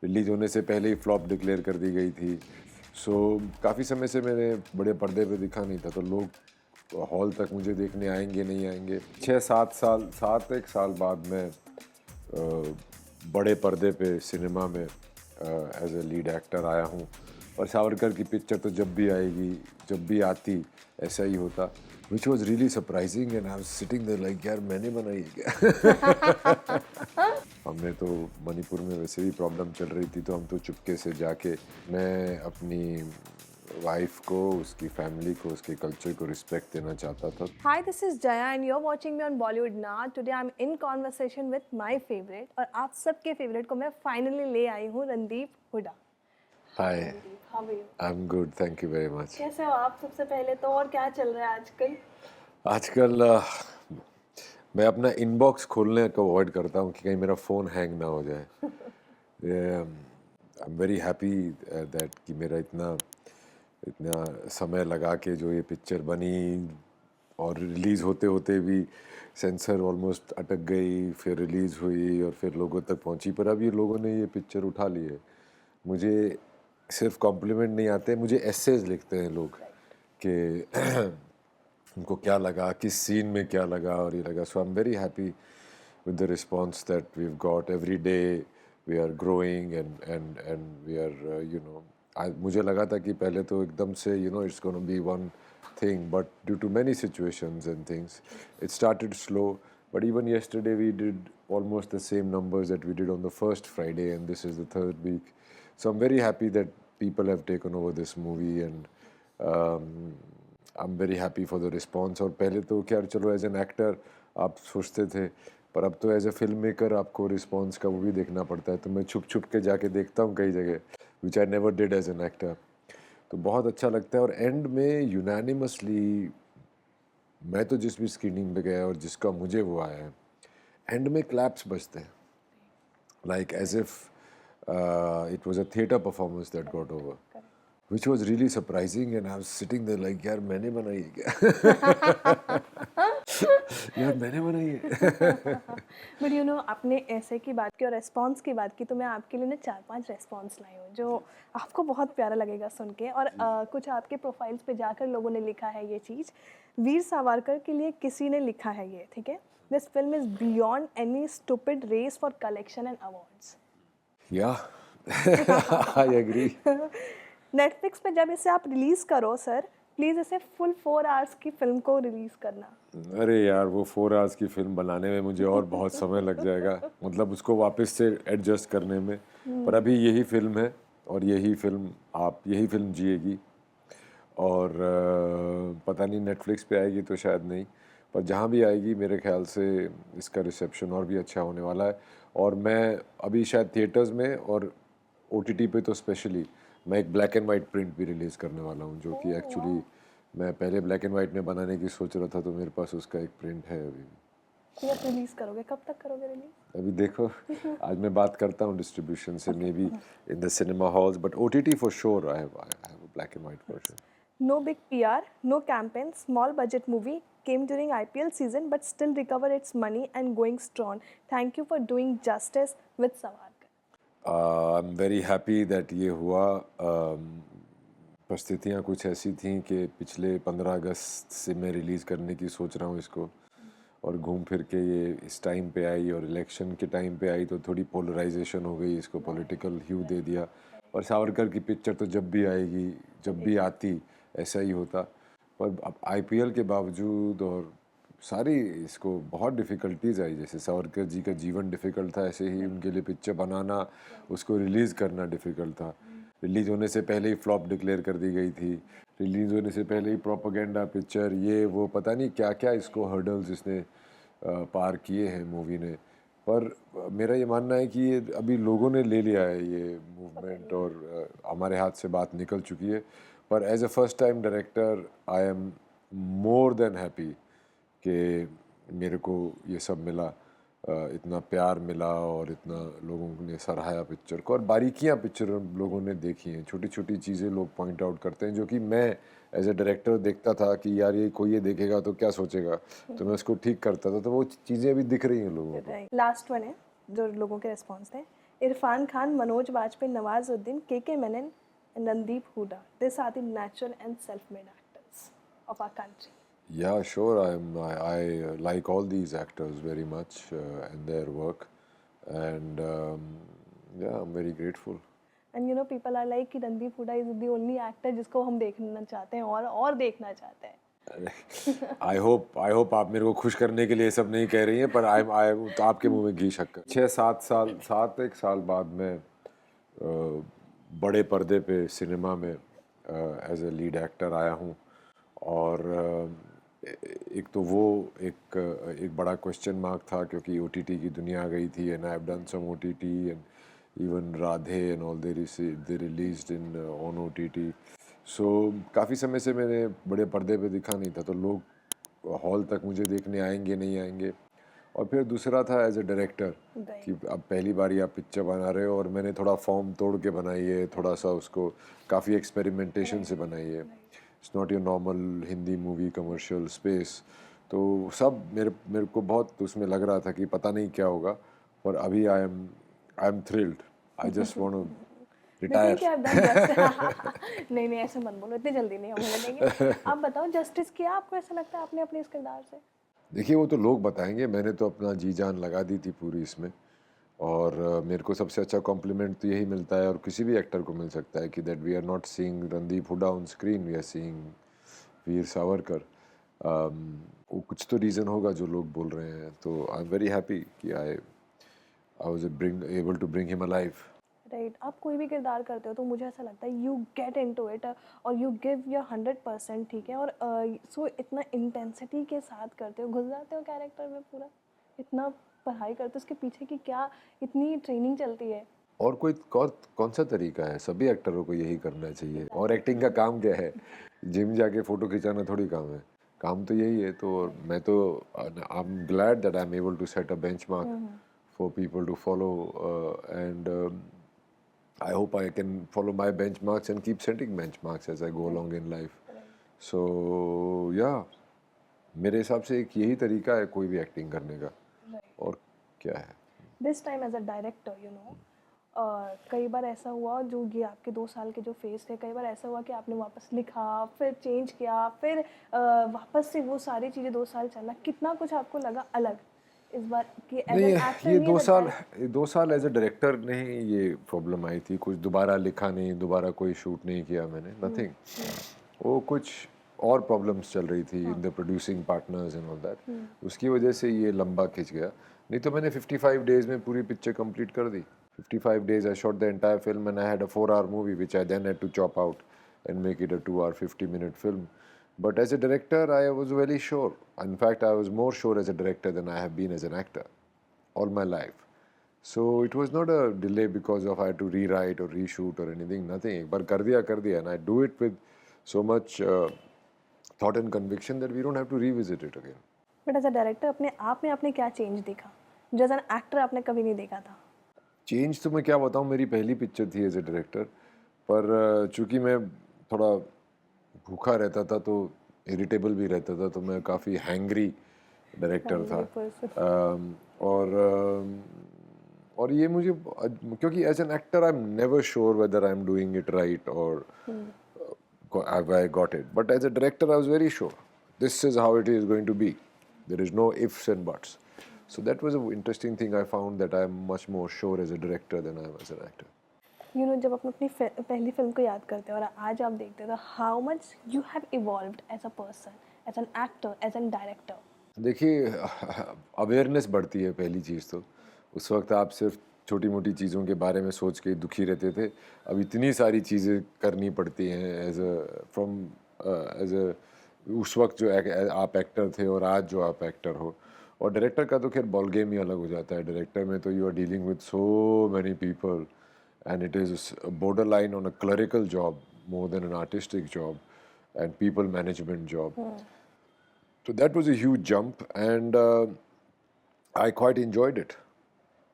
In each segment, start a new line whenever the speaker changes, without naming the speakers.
Release होने से पहले ही फ्लॉप डिक्लेयर कर दी गई थी। सो काफ़ी समय से मैंने बड़े पर्दे पे दिखा नहीं था, तो लोग हॉल तक मुझे देखने आएंगे नहीं आएंगे। 7 एक साल बाद मैं बड़े पर्दे पे सिनेमा में एज ए लीड एक्टर आया हूँ। और सावरकर की पिक्चर तो जब भी आएगी, जब भी आती, ऐसा ही होता, which was really surprising and I was sitting there like यार मैंने बनाई है क्या। हमने तो मणिपुर में वैसे भी प्रॉब्लम चल रही थी, तो हम तो चुपके से जाके, मैं अपनी वाइफ को, उसकी फैमिली को, उसके कल्चर को रिस्पेक्ट देना चाहता था।
Hi, this is Jaya and you're watching me on Bollywood Now. Today I'm in conversation with my favorite और आप सबके फेवरेट को मैं फाइनली ले आई हूँ Randeep Hooda.
Hi,
Randeep, how are you?
I am good, thank you very much.
कैसे हो आप सबसे पहले तो, और क्या चल रहा है आजकल?
आजकल मैं अपना इनबॉक्स खोलने को अवॉइड करता हूँ कि कहीं मेरा फ़ोन हैंग ना हो जाए। आई एम वेरी हैप्पी दैट कि मेरा इतना इतना समय लगा के जो ये पिक्चर बनी, और रिलीज़ होते होते भी सेंसर ऑलमोस्ट अटक गई, फिर रिलीज़ हुई और फिर लोगों तक पहुंची, पर अब ये लोगों ने ये पिक्चर उठा ली है। मुझे सिर्फ कॉम्प्लीमेंट नहीं आते, मुझे एसेज लिखते हैं लोग कि उनको क्या लगा, किस सीन में क्या लगा और ये लगा। So I am very happy with the response that we've got every day. We are growing and we are मुझे लगा था कि पहले तो एकदम से it's going to be one thing, but due to many situations and things it started slow. But even yesterday we did almost the same numbers that we did on the first Friday, and this is the third week. So I'm very happy that people have taken over this movie, and I'm very happy for the response. और पहले तो क्या, चलो as an actor आप सोचते थे, पर अब तो एज ए फिल्म मेकर आपको रिस्पॉन्स का वो भी देखना पड़ता है, तो मैं छुप छुप के जाके देखता हूँ कई जगह, which I never did as an actor. तो बहुत अच्छा लगता है। और एंड में यूनानिमसली मैं तो जिस भी स्क्रीनिंग पे गया और जिसका मुझे वो आया है, एंड में क्लैप्स बजते हैं, like as if it was a theatre performance that got over, which was really surprising, and I was sitting there like यार मैंने बनाई है क्या। यार मैंने बनाई है।
बट यू नो, आपने ऐसे की बात की और रेस्पॉन्स की बात की, तो मैं आपके लिए ना 4-5 रेस्पॉन्स लाई हूँ जो आपको बहुत प्यारा लगेगा सुन के। और कुछ आपके प्रोफाइल्स पे जाकर लोगों ने लिखा है ये चीज़, वीर सावरकर के लिए किसी ने लिखा है ये, ठीक है, this film is beyond any stupid race for collection and awards.
Yeah, I agree.
Netflix पे जब इसे आप रिलीज़ करो सर, प्लीज़ इसे फुल 4 आवर्स की फिल्म को रिलीज़ करना।
अरे यार, वो 4 आवर्स की फिल्म बनाने में मुझे और बहुत समय लग जाएगा, मतलब उसको वापस से एडजस्ट करने में। पर अभी यही फिल्म है और यही फिल्म जिएगी। और पता नहीं नेटफ्लिक्स पे आएगी तो शायद नहीं, पर जहाँ भी आएगी मेरे ख्याल से इसका रिसेप्शन और भी अच्छा होने वाला है। और मैं अभी शायद थिएटर्स में और ओटीटी पे तो स्पेशली मैं एक ब्लैक एंड वाइट प्रिंट भी रिलीज़ करने वाला हूँ, जो कि एक्चुअली मैं पहले ब्लैक एंड वाइट में बनाने की सोच रहा था, तो मेरे पास उसका एक प्रिंट है अभी।
ये आप रिलीज़ करोगे, कब तक करोगे रिलीज़?
अभी देखो, आज मैं बात करता हूँ डिस्ट्रीब्यूशन से, may be in the cinema halls, but OTT for sure I have a black and white version.
No big PR, no campaign, small budget movie, came during IPL season but still recovered its money and going strong. Thank you for doing justice with Savarkar.
I am very happy that ये हुआ। परिस्थितियाँ कुछ ऐसी थीं कि पिछले 15 अगस्त से मैं रिलीज़ करने की सोच रहा हूँ इसको, और घूम फिर के ये इस टाइम पे आई, और इलेक्शन के टाइम पे आई, तो थोड़ी पोलराइजेशन हो गई, इसको पॉलिटिकल ह्यू दे दिया। और सावरकर की पिक्चर तो जब भी आएगी, जब भी आती, ऐसा ही होता। पर अब आईपीएल के बावजूद और सारी इसको बहुत डिफ़िकल्टीज आई, जैसे सावरकर जी का जीवन डिफ़िकल्ट था, ऐसे ही उनके लिए पिक्चर बनाना, उसको रिलीज़ करना डिफ़िकल्ट था। रिलीज़ होने से पहले ही फ्लॉप डिक्लेयर कर दी गई थी, रिलीज़ होने से पहले ही प्रोपेगेंडा पिक्चर, ये वो पता नहीं क्या क्या इसको हर्डल्स इसने पार किए हैं मूवी ने। पर मेरा ये मानना है कि ये अभी लोगों ने ले लिया है ये मूवमेंट, और हमारे हाथ से बात निकल चुकी है। पर as a first time director I am more than happy कि मेरे को ये सब मिला, इतना प्यार मिला और इतना लोगों ने सराहाया पिक्चर को, और बारीकियां पिक्चर लोगों ने देखी हैं, छोटी छोटी चीज़ें लोग पॉइंट आउट करते हैं, जो कि मैं एज ए डायरेक्टर देखता था कि यार ये कोई ये देखेगा तो क्या सोचेगा, तो मैं उसको ठीक करता था, तो वो चीज़ें अभी दिख रही हैं लोगों को।
लास्ट वन है जो लोगों के रिस्पॉन्स थे, Irfan Khan, Manoj Bajpayee, Nawazuddin, KK Menon, and Randeep Hooda. These are the natural and self-made actors of our country.
Yeah, sure. I like all these actors very much and their work, and yeah, I'm very grateful.
And you know, people are like कि Randeep Hooda is the only actor जिसको हम देखना चाहते हैं और देखना चाहते हैं.
आई होप आप मेरे को खुश करने के लिए सब नहीं कह रही हैं, पर आई तो आपके मुंह में घी शक्कर. 7 एक साल बाद मैं बड़े पर्दे पे सिनेमा में एज ए लीड एक्टर आया हूँ, और एक तो वो एक बड़ा क्वेश्चन मार्क था क्योंकि OTT की दुनिया आ गई थी, and I have done some OTT and even Radhe and all they released in on OTT. So काफ़ी समय से मैंने बड़े पर्दे पे दिखा नहीं था, तो लोग हॉल तक मुझे देखने आएंगे नहीं आएंगे. और फिर दूसरा था एज ए डायरेक्टर कि अब पहली बार आप पिक्चर बना रहे हो, और मैंने थोड़ा फॉर्म तोड़ के बनाई है, थोड़ा सा उसको काफ़ी एक्सपेरिमेंटेशन से बनाई है. It's not your normal Hindi movie commercial space. तो सब मेरे को बहुत उसमें लग रहा था कि पता नहीं क्या होगा, पर अभी I am thrilled. I just want to retire.
नहीं ऐसे मत बोलो, इतनी जल्दी नहीं हम बोलेंगे. आप बताओ, जस्टिस किया आपको ऐसा लगता है आपने अपने इस किरदार से?
देखिए, वो तो लोग बताएंगे, मैंने तो अपना जी जान लगा दी थी पूरी इसमें, और मेरे को सबसे अच्छा कॉम्प्लीमेंट तो यही मिलता है, और किसी भी एक्टर को मिल सकता है, कि that we are not seeing Randeep Hooda on screen, we are seeing Veer Savarkar. वो कुछ तो रीज़न होगा जो लोग बोल रहे हैं, तो आई एम वेरी हैप्पी कि I was able to bring him alive.
Right. आप कोई भी किरदार करते हो तो मुझे ऐसा लगता है यू गेट इनटू इट और यू गिव योर 100%. ठीक है. और सो इतना इंटेंसिटी के साथ करते हो, घुस जाते हो कैरेक्टर में पूरा, इतना पढ़ाई करते हो, उसके पीछे की क्या इतनी ट्रेनिंग चलती है.
और कौन सा तरीका है? सभी एक्टरों को यही करना चाहिए. और एक्टिंग का काम क्या है? जिम जाके फ़ोटो खिंचाना थोड़ी काम है. काम तो यही है. तो मैं तो I am glad that I am able to set a benchmark for people to follow, and I hope I can follow my benchmarks and keep setting benchmarks as I go along in life. So yeah, मेरे हिसाब से एक यही तरीका है कोई भी acting करने का. और क्या है?
This time as a director, you know, कई बार ऐसा हुआ, जो ये आपके 2 साल के जो फेज थे, कई बार ऐसा हुआ कि आपने वापस लिखा, फिर चेंज किया, फिर वापस से वो सारी चीज़ें 2 साल चलना, कितना कुछ आपको लगा अलग इस बार कि एज
नहीं,
एन एक्टर?
ये 2 साल एज ए डायरेक्टर नहीं ये प्रॉब्लम आई थी. कुछ दोबारा लिखा नहीं, दोबारा कोई शूट नहीं किया मैंने, नथिंग. वो कुछ और प्रॉब्लम्स चल रही थी in the producing partners and all that. उसकी वजह से ये लंबा खिंच गया. नहीं तो मैंने 55 डेज में पूरी पिक्चर कंप्लीट कर दी. 55 days I shot the entire film, and I had a 4-hour movie which I then had to chop out and make it a 2-hour 50-minute film. But as a director, I was very sure. In fact, I was more sure as a director than I have been as an actor all my life. So it was not a delay because of I had to rewrite or reshoot or anything, nothing. एक बार कर दिया, and I do it with so much thought and conviction that we don't have to revisit it again.
But as a director अपने आप में आपने क्या change देखा जो एज एन एक्टर आपने कभी नहीं देखा था?
चेंज तो मैं क्या बताऊँ, मेरी पहली पिक्चर थी एज ए डायरेक्टर, पर चूँकि मैं थोड़ा भूखा रहता था तो इरिटेबल भी रहता था, तो मैं काफ़ी हैंग्री डायरेक्टर था. और ये मुझे, क्योंकि as an actor I am never sure whether I am doing it right और I got it. But as a director I was very sure this is how it is going to be. There is no ifs and buts. So that was an interesting thing. I found that I am much more sure as a director than I am as an actor.
You know, जब आप अपनी पहली film को याद करते हो और आज आप देखते हो, तो how much you have evolved as a person, as an actor, as an director?
देखिए, अवेयरनेस बढ़ती है पहली चीज़ तो. उस वक्त आप सिर्फ छोटी मोटी चीज़ों के बारे में सोच के दुखी रहते थे. अब इतनी सारी चीज़ें करनी पड़ती हैं एज अ उस वक्त जो आप एक्टर थे और आज जो आप एक्टर हो. और डायरेक्टर का तो खैर बॉल गेम ही अलग हो जाता है. डायरेक्टर में तो you are dealing with so many people, and it is borderline on a clerical job more than an artistic job and people management job. So that was a huge jump, and I quite enjoyed it,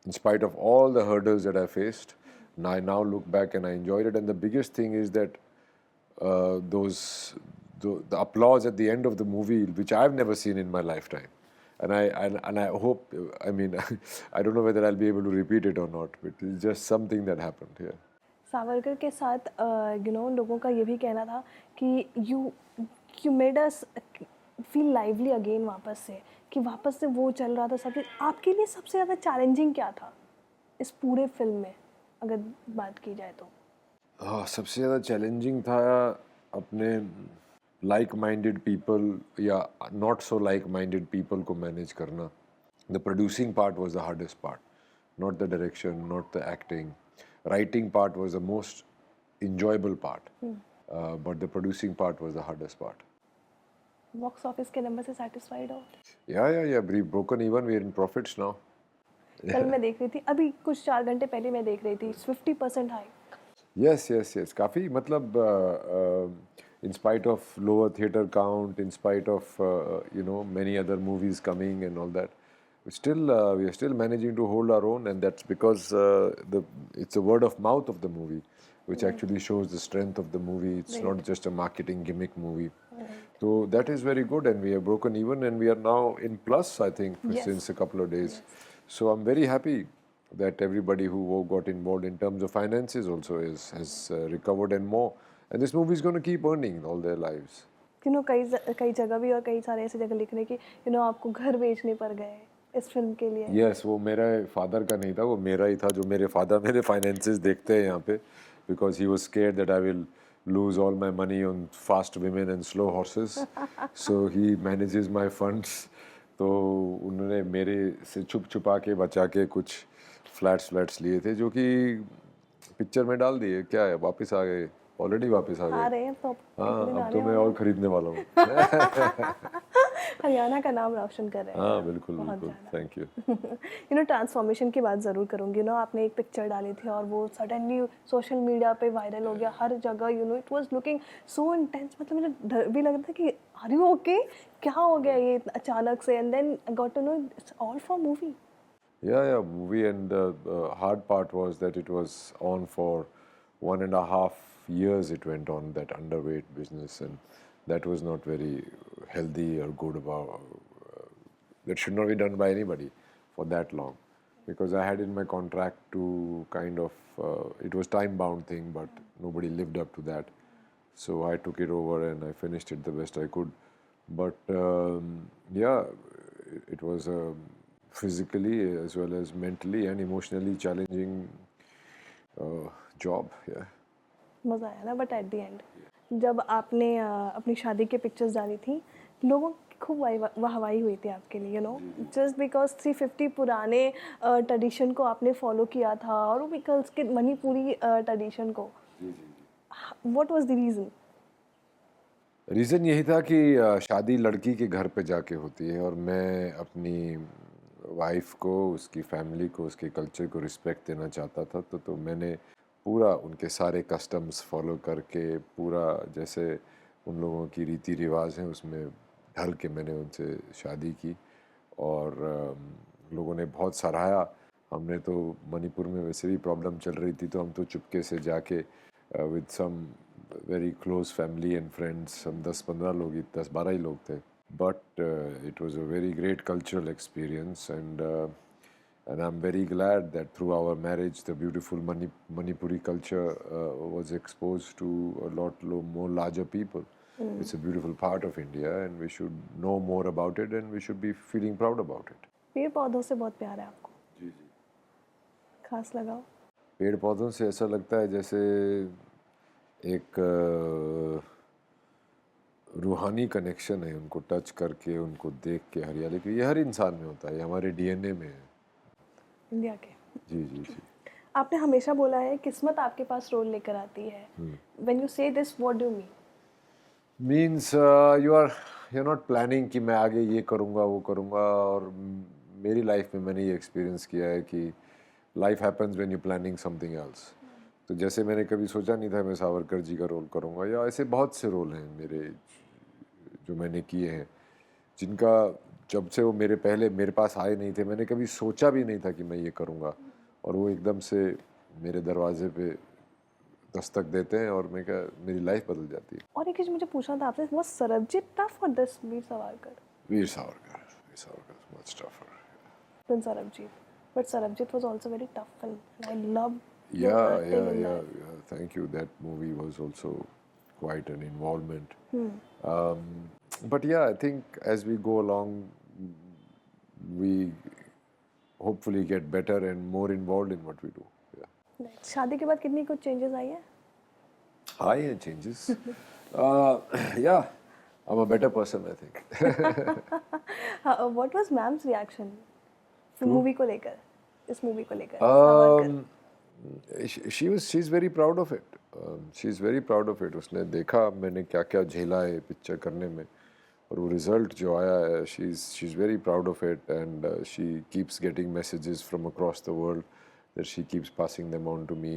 in spite of all the hurdles that I faced. And I now look back and I enjoyed it. And the biggest thing is that the applause at the end of the movie, which I've never seen in my lifetime. and I hope, I mean, I don't know whether I'll be able to repeat it or not, but it's just something that happened here.
Savarkar के साथ लोगों का ये भी कहना था कि you made us feel lively again, वापस से वो चल रहा था सब चीज़। आपके लिए सबसे ज़्यादा चैलेंजिंग क्या था इस पूरे फिल्म में, अगर बात की जाए तो?
हाँ, सबसे ज़्यादा चैलेंजिंग था अपने लाइक माइंडेड पीपल या not so like minded people को मैनेज करना. The producing part was the hardest part, not the direction, not the acting. Writing part was the most enjoyable part, but the producing part was the hardest part.
Box office के number से satisfied हो?
Yeah, we've broken even, we're in profits now.
कल मैं देख रही थी, अभी कुछ 4 घंटे पहले मैं देख रही थी, 50% हाई।
Yes. काफ़ी मतलब in spite of lower theater count, in spite of many other movies coming and all that, we are still managing to hold our own, and that's because it's a word of mouth of the movie, which actually shows the strength of the movie. It's not just a marketing gimmick movie. So that is very good, and we have broken even, and we are now in plus, I think, since a couple of days. So I'm very happy that everybody who got involved in terms of finances also has recovered and more. And this movie is going to keep earning all their lives.
कई जगह भी और कई सारे ऐसी जगह लिख रहे कि आपको घर बेचने पड़ गए इस फिल्म के लिए।
Yes, वो मेरे फादर का नहीं था, वो मेरा ही था, जो मेरे फादर मेरे फाइनेंसेस देखते हैं यहाँ पे, because he was scared that I will lose all my money on fast women and slow horses. So he manages my funds. तो उन्होंने मेरे से छुपा के बचा के कुछ फ्लैट्स लिए थे, जो कि पिक्चर में डाल दिए. क्या है, वापस आ गए, ऑलरेडी वापस आ
रहे हैं तो
हाँ, अब तो मैं और खरीदने वाला हूँ.
हरियाणा का नाम रोशन कर रहे हैं।
हाँ, बिल्कुल, थैंक यू.
ट्रांसफॉर्मेशन की बात ज़रूर करूँगी. आपने एक पिक्चर डाली थी और वो सडनली सोशल मीडिया पे वायरल हो गया हर जगह. It was looking so intense. मतलब मुझे डर भी लग रहा था कि आर यू ओके, क्या हो गया ये अचानक से. And then I got to know it's all for movie.
Yeah, movie, and the hard part was that it was on for 1.5 years. It went on, that underweight business, and that was not very healthy or good about. That should not be done by anybody for that long, because I had in my contract to kind of it was time bound thing, but nobody lived up to that. So I took it over and I finished it the best I could. But it was a physically as well as mentally and emotionally challenging job.
मज़ा आया ना. But at the end जब आपने अपनी शादी के pictures डाली थी, लोगों की खूब वाहवाही हुई थी आपके लिए. जस्ट बिकॉज 350 पुराने ट्रेडिशन को आपने फॉलो किया था, और वो बिकॉज के मणिपुरी ट्रेडिशन को. व्हाट वाज द
रीज़न यही था कि शादी लड़की के घर पे जाके होती है, और मैं अपनी वाइफ को, उसकी फैमिली को, उसके कल्चर को रिस्पेक्ट देना चाहता था. तो मैंने पूरा उनके सारे कस्टम्स फॉलो करके, पूरा जैसे उन लोगों की रीति रिवाज हैं उसमें ढल के मैंने उनसे शादी की. और लोगों ने बहुत सराहा. हमने तो मणिपुर में वैसे भी प्रॉब्लम चल रही थी, तो हम तो चुपके से जाके with some very close family and friends, हम 10-15 लोग, 10-12 ही लोग थे. But it was a very great cultural experience, and I'm very glad that through our marriage the beautiful Manipuri culture was exposed to a lot more larger people. It's a beautiful part of India, and we should know more about it, and we should be feeling proud about it.
पेड़ पौधों से बहुत प्यार है आपको.
जी.
खास लगाओ.
पेड़ पौधों से ऐसा लगता है जैसे एक रूहानी कनेक्शन है. उनको टच करके, उनको देख के हरियाली की, ये हर इंसान में होता है, ये हमारे डीएनए में है.
इंडिया के.
जी.
आपने हमेशा बोला है किस्मत आपके पास रोल लेकर आती है. When you say this, what do you mean?
Means you are not planning कि मैं आगे ये करूँगा वो करूँगा. और मेरी लाइफ में मैंने ये एक्सपीरियंस किया है कि life happens when you planning something else. तो जैसे मैंने कभी सोचा नहीं था मैं सावरकर जी का रोल करूँगा, या ऐसे बहुत से रोल हैं मेरे जो मैंने किए हैं, जिनका जब से वो मेरे पास आए नहीं थे, मैंने कभी सोचा भी नहीं था कि मैं ये करूँगा, और वो एकदम से मेरे दरवाजे पे दस्तक देते हैं, और मेरी लाइफ बदल जाती है.
और एक चीज़ मुझे पूछना था आपसे, वो Sarabjit tough for this Veer Savarkar?
Veer Savarkar. much tougher.
than Sarabjit. But Sarabjit was also very tough film. And I loved your
Yeah,
acting
yeah,
in
yeah,
that.
yeah. Thank you. That movie was also quite an involvement. But yeah, I think as we go along, we hopefully get better and more involved in what we do. Yeah.
Right. शादी के बाद कितनी कुछ changes आई है?
High end changes. Yeah, I'm a better person, I think.
What was ma'am's reaction movie को लेकर, इस movie को लेकर? Savarkar.
She's very proud of it. She's very proud of it. उसने देखा मैंने क्या क्या झेला है पिक्चर करने में और वो रिजल्ट जो आया है, she's very proud of it, and she keeps getting messages from across the world that she keeps passing them on to me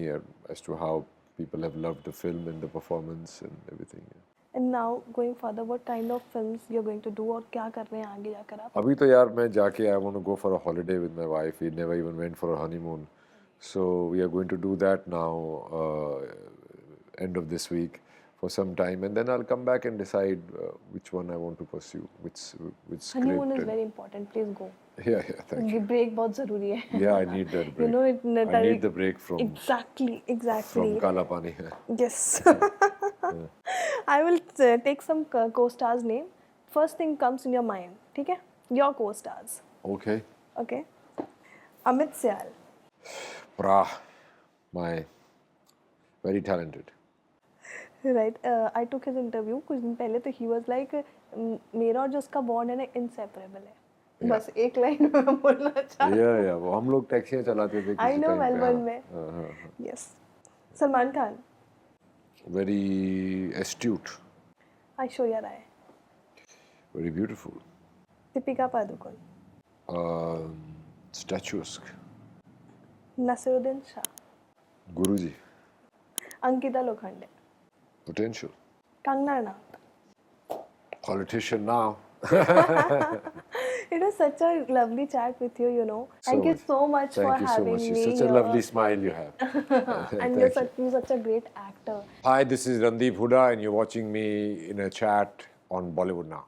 as to how people have loved the film and the performance and everything. Yeah.
And now going further, what kind of films you're going to do और क्या कर रहे हैं आगे जाकर आप?
अभी तो यार मैं जाके I want to go for a holiday with my wife. We never even went for a honeymoon. So we are going to do that now, end of this week for some time, and then I'll come back and decide which one I want to pursue, which script.
Honeymoon is
and-
very important. Please go.
Yeah, thank you.
Break बहुत जरूरी है.
Yeah, I need that break.
You know it.
I need the break from
Exactly.
Kala Pani.
Yes. I will take some co-stars name. First thing comes in your mind. ठीक है? Your co-stars.
Okay.
Okay. Amit Syal.
Pra, my very talented.
Right. I took his interview कुछ दिन पहले तो he was like मेरा और जो उसका बॉन्ड है ना inseparable है. बस एक लाइन में बोलना चाहता.
Yeah. वो हम लोग टैक्सियाँ चलाते थे
I
किसी
know
time पे,
Melbourne
हाँ,
में.
हाँ.
Yes. Salman Khan.
Very astute,
Aishwarya Rai.
very beautiful,
Deepika Padukone.
statuesque.
Nasiruddin Shah.
Guruji,
Ankita Lokhande.
potential.
Kangna Ranaut.
Politician now.
It was such a lovely chat with you, you know. Thank you
much.
so much for
Thank you so
having
much.
me.
Such a
here.
lovely smile you have.
And you're such a great actor.
Hi, this is Randeep Huda, and you're watching me in a chat on Bollywood Now.